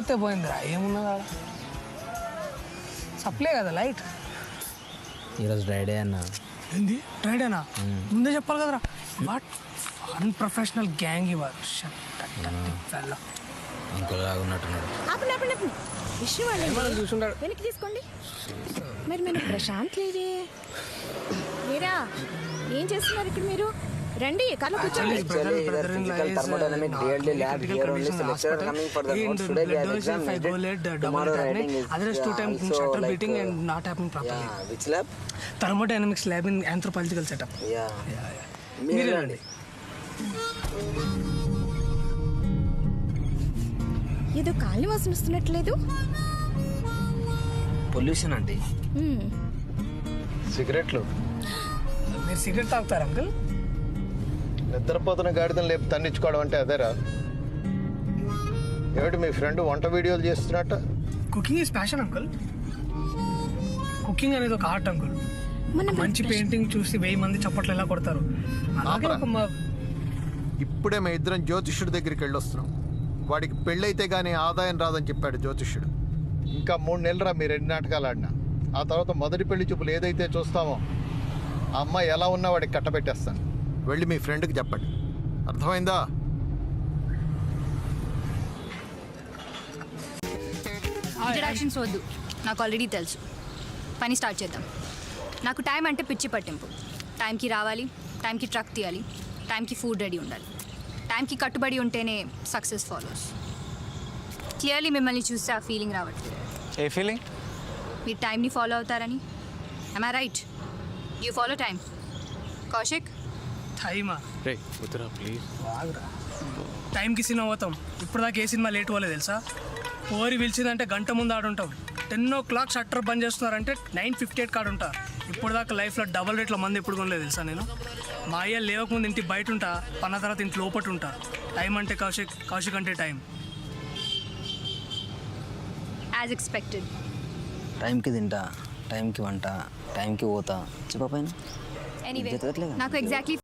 పోతే పోయిందిరా, ఏమున్నదా సప్లై కదా లైట్. ఈరోజు డ్రైడే అన్న. ఏంది రైడేనా? ముందే చెప్పాలి కదరా. వాట్ అన్ప్రొఫెషనల్ గ్యాంగ్ ఇవ్వాలి. అంకుల్ లాగా ఉన్నట్టున్నాడు. చూసుంటాడు. వెనక్కి తీసుకోండి. మరి మన ప్రశాంత్ లేదే మీరా ఏం చేస్తున్నారు ఇక్కడ మీరు? రండి కార్లో కూర్చోండి. Thermodynamics lab in anthropological setup. మీరే రండి. ఏదో కాళ్ళని వాసన వస్తున్నట్లేదు. పొల్యూషన్ అండి. సిగరెట్లు. మీరు సిగరెట్ తాగుతారు అంకుల్? నిద్రపోతున్న గాడిదని లేపు తన్నించుకోవడం అంటే అదేరా? ఏమిటి మీ ఫ్రెండ్ వంట వీడియోలు చేస్తున్నట్ట? Cooking is passion uncle. Cooking అనేది ఒక ఆర్ట్ అంకుల్. మంచి పెయింటింగ్ చూసి 1000 మంది చప్పట్లు ఎలా కొడతారు, అలాగే ఒక ఇప్పుడే మేము ఇద్దరం జ్యోతిష్యుడి దగ్గరికి వెళ్ళొస్తున్నాం. వాడికి పెళ్ళైతే గానీ ఆదాయం రాదని చెప్పాడు జ్యోతిష్యుడు. ఇంకా 3 నెలలురా మీరు ఎన్ని నాటకాలు ఆడినా. ఆ తర్వాత మొదటి పెళ్లి చూపులు ఏదైతే చూస్తామో ఆ అమ్మాయి ఎలా ఉన్నా వాడికి కట్టబెట్టేస్తాను. వెళ్ళి మీ ఫ్రెండ్కి చెప్పండి, అర్థమైందా? ఇంట్రడక్షన్స్ వద్దు, నాకు ఆల్రెడీ తెలుసు. పని స్టార్ట్ చేద్దాం. నాకు టైం అంటే పిచ్చి పట్టింపు. టైంకి రావాలి, టైంకి ట్రక్ తీయాలి, టైంకి ఫుడ్ రెడీ ఉండాలి. టైంకి కట్టుబడి ఉంటేనే సక్సెస్ ఫాలోస్. క్లియర్లీ మిమ్మల్ని చూస్తే ఆ ఫీలింగ్ రావట్లేదు. ఏ ఫీలింగ్? మీరు టైంని ఫాలో అవుతారని. am I right? You follow time. Kaushik టైమా? రే వద్దురా ప్లీజ్. టైంకి సినిమా పోతాం. ఇప్పుడు దాకా ఏ సినిమా లేట్ పోలేదు తెలుసా? ఓరి పిలిచిందంటే గంట ముందు ఆడుంటాం. 10 o'clock షట్టర్ బంద్ చేస్తున్నారంటే 9:58 కాడు ఉంటా. ఇప్పుడు దాకా లైఫ్లో డబల్ రేట్ల మంది ఎప్పుడు కొనలేదు తెలుసా నేను. మా అయ్య లేవకముందు ఇంటి బయట ఉంటా, పన్న తర్వాత ఇంటి లోపట ఉంటా. టైం అంటే కౌశిక్, కౌశిక్ అంటే టైం. As expected. టైంకి తింటా, టైంకి వంట, టైంకి పోతా. చెప్పపైన ఎనీవే నాకు ఎగ్జాక్ట్లీ